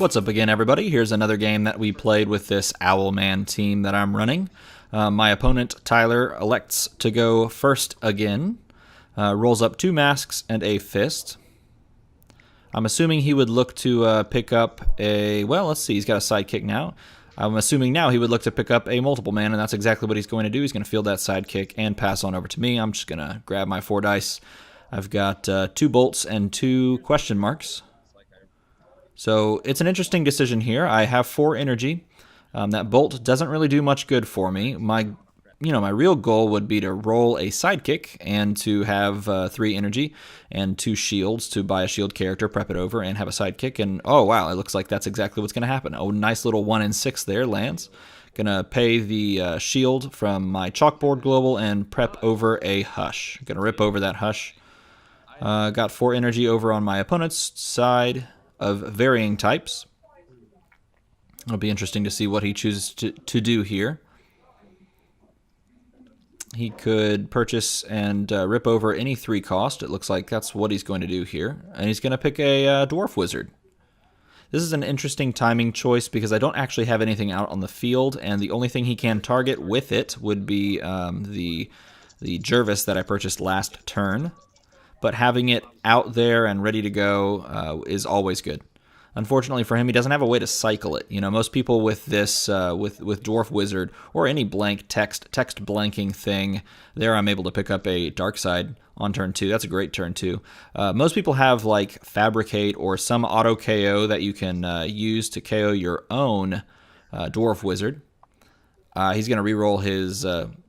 What's up again, everybody? Here's another game that we played with this Owlman team that I'm running. My opponent, Tyler, elects to go first again. Rolls up 2 masks and a fist. I'm assuming he would look to pick up a... Well, let's see. He's got a sidekick now. I'm assuming now he would look to pick up a multiple man, and that's exactly what he's going to do. He's going to field that sidekick and pass on over to me. I'm just going to grab my 4 dice. I've got 2 bolts and 2 question marks. So it's an interesting decision here. I have 4 energy. That bolt doesn't really do much good for me. My real goal would be to roll a sidekick and to have 3 energy and 2 shields to buy a shield character, prep it over, and have a sidekick. And oh wow, it looks like that's exactly what's going to happen. Oh, nice little 1 in 6 there lands. Gonna pay the shield from my chalkboard global and prep over a hush. Gonna rip over that hush. Got 4 energy over on my opponent's side of varying types. It'll be interesting to see what he chooses to do here. He could purchase and rip over any 3 cost. It looks like that's what he's going to do here. And he's going to pick a dwarf wizard. This is an interesting timing choice because I don't actually have anything out on the field, and the only thing he can target with it would be the Jervis that I purchased last turn. But having it out there and ready to go is always good. Unfortunately for him, he doesn't have a way to cycle it. You know, most people with this, with Dwarf Wizard or any blank text blanking thing, there I'm able to pick up a Dark Side on turn 2. That's a great turn 2. Most people have like Fabricate or some auto KO that you can use to KO your own Dwarf Wizard. He's going to reroll his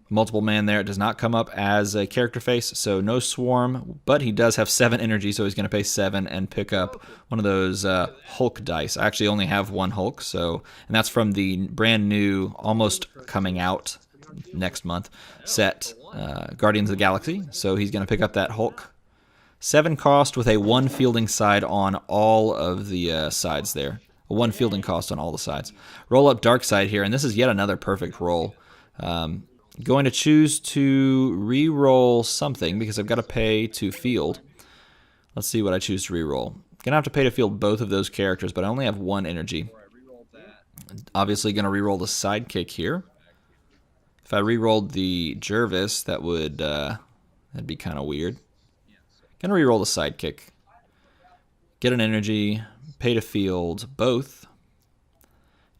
multiple man there. It does not come up as a character face, so no swarm, but he does have 7 energy, so he's going to pay 7 and pick up one of those Hulk dice. I actually only have 1 Hulk, and that's from the brand new, almost coming out next month, set Guardians of the Galaxy, so he's going to pick up that Hulk. 7 cost with a 1 fielding side on all of the sides there. A 1 fielding cost on all the sides. Roll up Dark Side here, and this is yet another perfect roll. Going to choose to re-roll something because I've got to pay to field. Let's see what I choose to re-roll. Going to have to pay to field both of those characters, but I only have 1 energy. Obviously going to re-roll the sidekick here. If I re-rolled the Jervis, that'd be kind of weird. Going to re-roll the sidekick. Get an energy, pay to field both.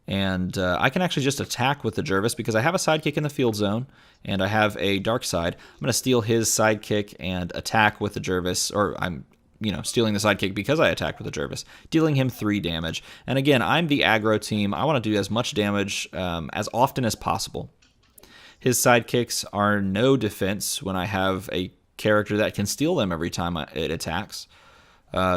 And I can actually just attack with the Jervis because I have a sidekick in the field zone and I have a dark side. I'm going to steal his sidekick and attack with the Jervis, or I'm stealing the sidekick because I attacked with the Jervis, dealing him 3 damage. And again, I'm the aggro team. I want to do as much damage as often as possible. His sidekicks are no defense when I have a character that can steal them every time it attacks.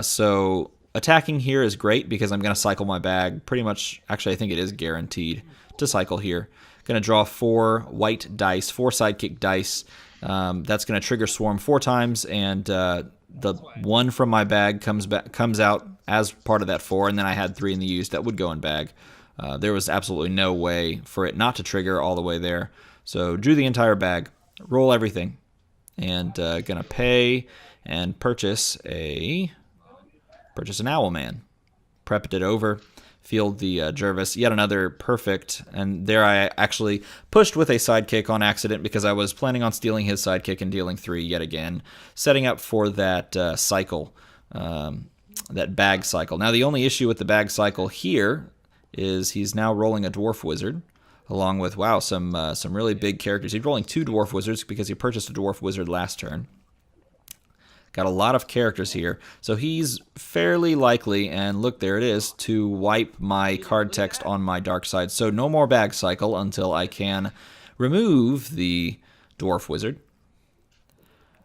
So attacking here is great because I'm going to cycle my bag pretty much. Actually, I think it is guaranteed to cycle here. Going to draw 4 white dice, 4 sidekick dice. That's going to trigger swarm 4 times, and the 1 from my bag comes out as part of that 4, and then I had 3 in the use that would go in bag. There was absolutely no way for it not to trigger all the way there. So drew the entire bag, roll everything, and going to pay and purchase an Owlman. Prepped it over, field the Jervis, yet another perfect, and there I actually pushed with a sidekick on accident because I was planning on stealing his sidekick and dealing 3 yet again, setting up for that cycle, that bag cycle. Now the only issue with the bag cycle here is he's now rolling a Dwarf Wizard, along with, wow, some really big characters. He's rolling 2 Dwarf Wizards because he purchased a Dwarf Wizard last turn. Got a lot of characters here, so he's fairly likely, and look, there it is, to wipe my card text on my dark side. So no more bag cycle until I can remove the Dwarf Wizard.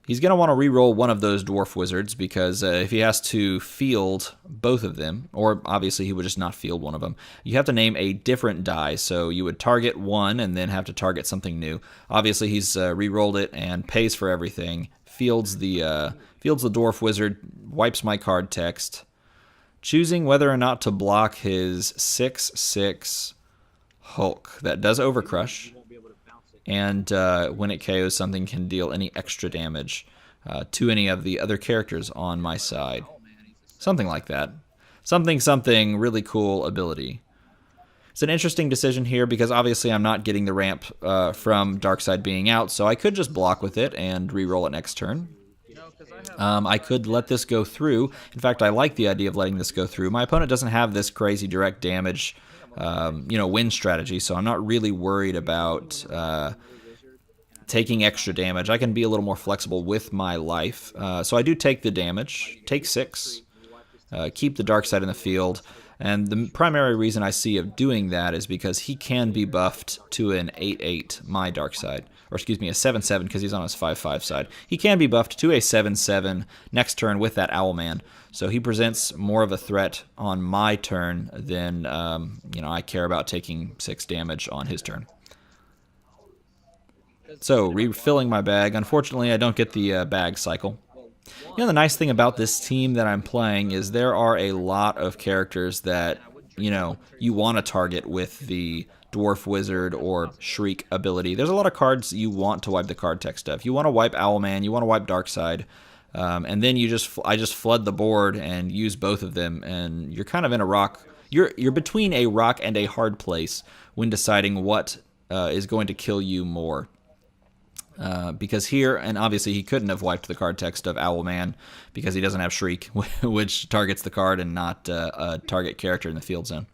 He's going to want to re-roll one of those Dwarf Wizards because if he has to field both of them, or obviously he would just not field one of them, you have to name a different die. So you would target one and then have to target something new. Obviously he's re-rolled it and pays for everything. Fields the Dwarf Wizard, wipes my card text, choosing whether or not to block his 6/6 Hulk. That does overcrush, and when it KOs something, can deal any extra damage to any of the other characters on my side. Something like that. something something really cool ability. It's an interesting decision here because obviously I'm not getting the ramp from Darkside being out, so I could just block with it and re-roll it next turn. I could let this go through. In fact, I like the idea of letting this go through. My opponent doesn't have this crazy direct damage, win strategy, so I'm not really worried about taking extra damage. I can be a little more flexible with my life. So I do take the damage, take 6, keep the Darkside in the field. And the primary reason I see of doing that is because he can be buffed to an 8-8, my Darkside. Or excuse me, a 7-7 because he's on his 5-5 side. He can be buffed to a 7-7 next turn with that Owlman. So he presents more of a threat on my turn than I care about taking 6 damage on his turn. So refilling my bag. Unfortunately, I don't get the bag cycle. The nice thing about this team that I'm playing is there are a lot of characters that, you want to target with the Dwarf Wizard or Shriek ability. There's a lot of cards you want to wipe the card text of. You want to wipe Owlman, you want to wipe Darkside, and then I just flood the board and use both of them, and you're kind of in a rock. You're between a rock and a hard place when deciding what is going to kill you more. Because here, and obviously he couldn't have wiped the card text of Owlman because he doesn't have Shriek, which targets the card and not a target character in the field zone.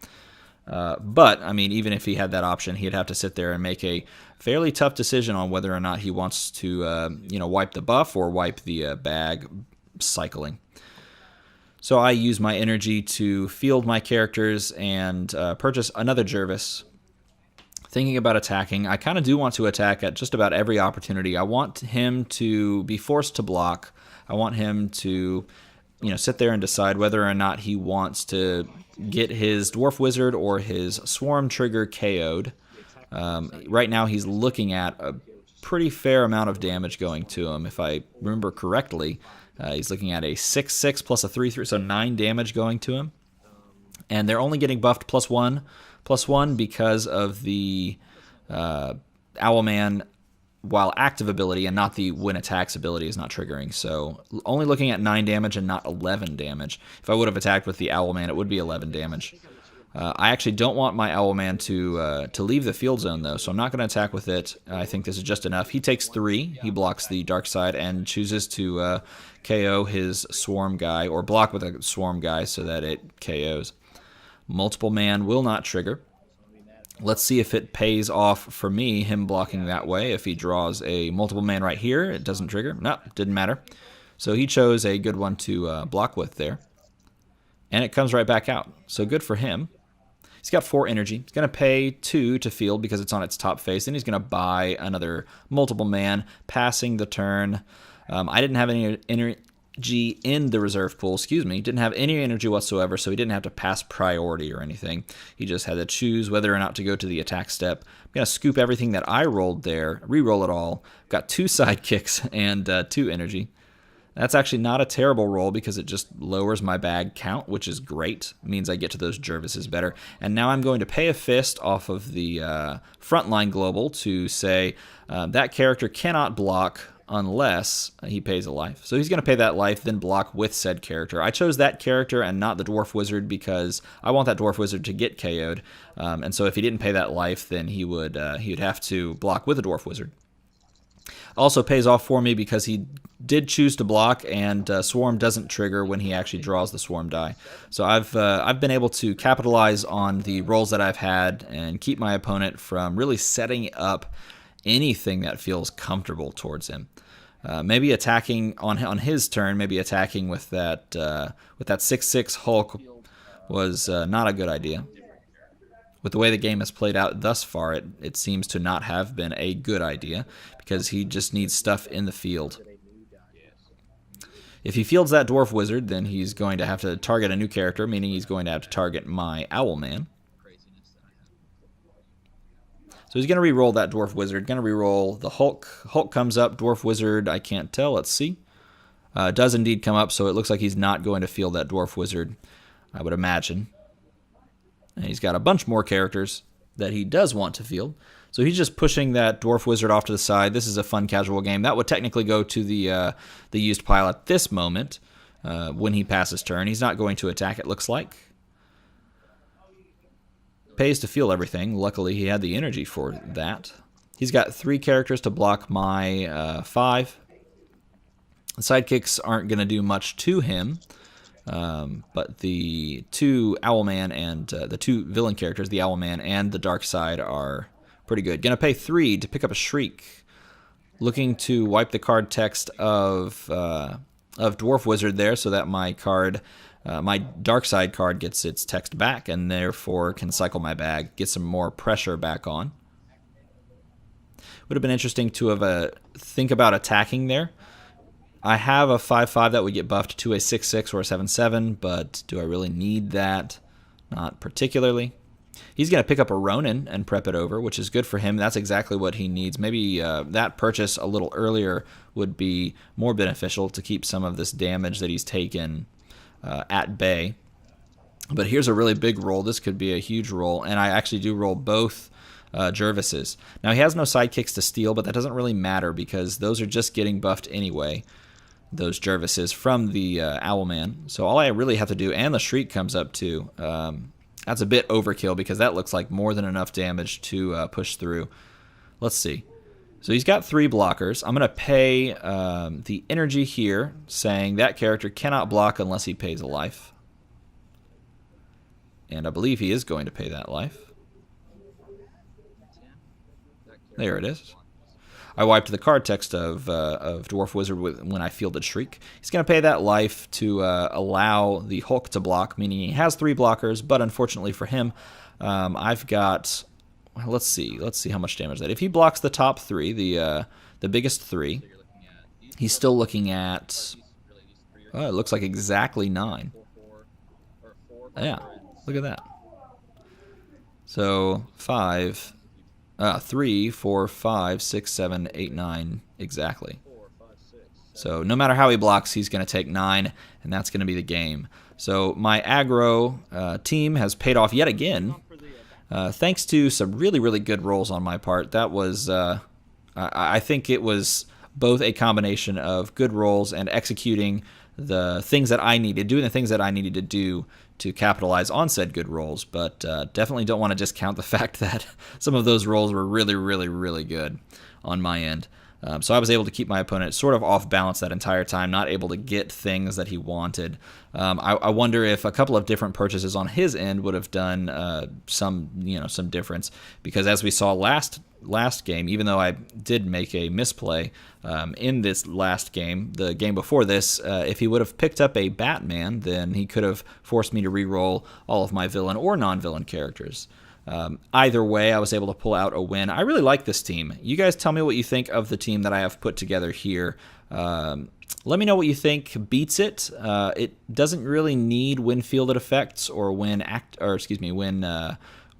But, even if he had that option, he'd have to sit there and make a fairly tough decision on whether or not he wants to, wipe the buff or wipe the bag cycling. So I use my energy to field my characters and purchase another Jervis. Thinking about attacking, I kind of do want to attack at just about every opportunity. I want him to be forced to block. I want him to, sit there and decide whether or not he wants to get his Dwarf Wizard or his Swarm Trigger KO'd. Right now he's looking at a pretty fair amount of damage going to him. If I remember correctly, he's looking at a 6-6 plus a 3-3, so 9 damage going to him. And they're only getting buffed +1 because of the Owlman while active ability and not the when attacks ability is not triggering. So only looking at 9 damage and not 11 damage. If I would have attacked with the Owlman, it would be 11 damage. I actually don't want my Owlman to leave the field zone, though, so I'm not going to attack with it. I think this is just enough. He takes 3. He blocks the Darkside and chooses to KO his Swarm guy, or block with a Swarm guy so that it KOs. Multiple man will not trigger. Let's see if it pays off for me, him blocking that way. If he draws a multiple man right here, it doesn't trigger. No, didn't matter. So he chose a good one to block with there. And it comes right back out. So good for him. He's got 4 energy. He's going to pay 2 to field because it's on its top face. Then he's going to buy another multiple man, passing the turn. I didn't have any energy in the reserve pool, didn't have any energy whatsoever, so he didn't have to pass priority or anything. He just had to choose whether or not to go to the attack step. I'm going to scoop everything that I rolled there, re-roll it all. Got 2 sidekicks and 2 energy. That's actually not a terrible roll because it just lowers my bag count, which is great. It means I get to those Jervises better. And now I'm going to pay a fist off of the frontline global to say that character cannot block unless he pays a life. So he's going to pay that life, then block with said character. I chose that character and not the Dwarf Wizard because I want that Dwarf Wizard to get KO'd. And so if he didn't pay that life, then he would have to block with a Dwarf Wizard. Also pays off for me because he did choose to block, and Swarm doesn't trigger when he actually draws the Swarm die. So I've been able to capitalize on the rolls that I've had and keep my opponent from really setting up anything that feels comfortable towards him. Maybe attacking on his turn, maybe attacking with that 6/6 Hulk was not a good idea. With the way the game has played out thus far, it seems to not have been a good idea because he just needs stuff in the field. If he fields that Dwarf Wizard, then he's going to have to target a new character, meaning he's going to have to target my Owlman. So he's going to re-roll that Dwarf Wizard, going to re-roll the Hulk. Hulk comes up, Dwarf Wizard, I can't tell, let's see. Does indeed come up, so it looks like he's not going to field that Dwarf Wizard, I would imagine. And he's got a bunch more characters that he does want to field. So he's just pushing that Dwarf Wizard off to the side. This is a fun casual game. That would technically go to the used pile at this moment. when he passes turn. He's not going to attack, it looks like. Pays to feel everything. Luckily, he had the energy for that. He's got 3 characters to block my 5. The sidekicks aren't going to do much to him, but the 2 Owlman and the 2 villain characters, the Owlman and the Dark Side, are pretty good. Going to pay 3 to pick up a Shriek. Looking to wipe the card text of Dwarf Wizard there, so that my card, my Dark Side card, gets its text back, and therefore can cycle my bag, get some more pressure back on. Would have been interesting to have think about attacking there. I have a 5/5 that would get buffed to a 6/6 or a 7/7, but do I really need that? Not particularly. He's going to pick up a Ronin and prep it over, which is good for him. That's exactly what he needs. Maybe that purchase a little earlier would be more beneficial to keep some of this damage that he's taken at bay. But here's a really big roll. This could be a huge roll, and I actually do roll both Jervises. Now, he has no sidekicks to steal, but that doesn't really matter because those are just getting buffed anyway, those Jervises, from the Owlman. So all I really have to do, and the Shriek comes up too. That's a bit overkill because that looks like more than enough damage to push through. Let's see. So he's got 3 blockers. I'm going to pay the energy here, saying that character cannot block unless he pays a life. And I believe he is going to pay that life. There it is. I wiped the card text of Dwarf Wizard when I fielded Shriek. He's going to pay that life to allow the Hulk to block, meaning he has 3 blockers, but unfortunately for him, I've got... Let's see how much damage that. If he blocks the top 3, the biggest 3, he's still looking at... Oh, it looks like exactly 9. Yeah, look at that. So 3, 4, 5, 6, 7, 8, 9, exactly. So no matter how he blocks, he's going to take 9, and that's going to be the game. So my aggro team has paid off yet again, thanks to some really, really good rolls on my part. That was, I think it was both a combination of good rolls and executing the things that I needed, doing the things that I needed to do to capitalize on said good rolls, but definitely don't want to discount the fact that some of those rolls were really, really, really good on my end. So I was able to keep my opponent sort of off balance that entire time, not able to get things that he wanted. I wonder if a couple of different purchases on his end would have done some difference, because as we saw last game, even though I did make a misplay in this last game, the game before this, if he would have picked up a Batman, then he could have forced me to re-roll all of my villain or non-villain characters. Either way, I was able to pull out a win. I really like this team. You guys tell me what you think of the team that I have put together here. Let me know what you think beats it. It doesn't really need when fielded effects or when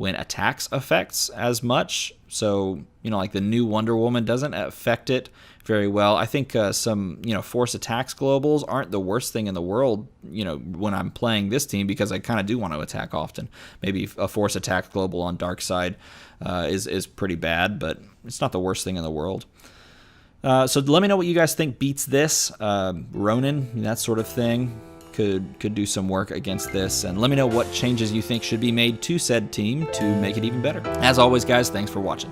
attacks effects as much. So, like the new Wonder Woman doesn't affect it very well. I think some, force attacks globals aren't the worst thing in the world, when I'm playing this team, because I kind of do want to attack often. Maybe a force attack global on Dark Side is pretty bad, but it's not the worst thing in the world. So let me know what you guys think beats this. Ronin, that sort of thing, could do some work against this, and let me know what changes you think should be made to said team to make it even better. As always, guys, thanks for watching.